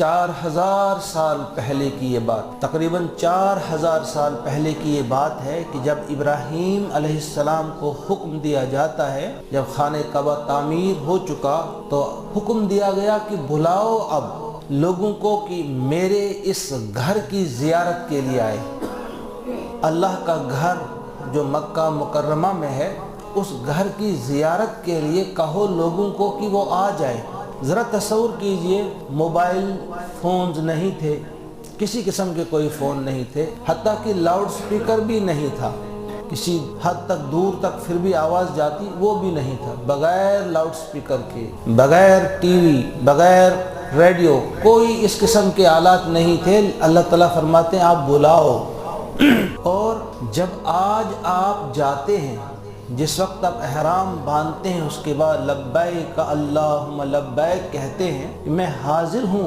4000 साल पहले की ये बात, तकरीबन 4000 साल पहले की ये बात है कि जब इब्राहीम अलैहिस्सलाम को हुक्म दिया जाता है, जब खाने काबा तामीर हो चुका तो हुक्म दिया गया कि बुलाओ अब लोगों को कि मेरे इस घर की ज़ियारत के लिए आए। अल्लाह का घर जो मक्का मुकर्रमा में है, उस घर की ज़ियारत के लिए कहो लोगों को कि वो आ जाए। ज़रा तसव्वुर कीजिए, मोबाइल फ़ोन्स नहीं थे, किसी किस्म के कोई फ़ोन नहीं थे, हत्ता कि लाउड स्पीकर भी नहीं था, किसी हद तक दूर तक फिर भी आवाज़ जाती वो भी नहीं था। बग़ैर लाउड स्पीकर के, बग़ैर टीवी, बग़ैर रेडियो, कोई इस किस्म के आलात नहीं थे। अल्लाह ताला फरमाते हैं आप बुलाओ। और जब आज आप जाते हैं, जिस वक्त आप एहराम बांधते हैं, उसके बाद लब्बैक अल्लाहुम्मा लब्बैक कहते हैं, मैं हाजिर हूँ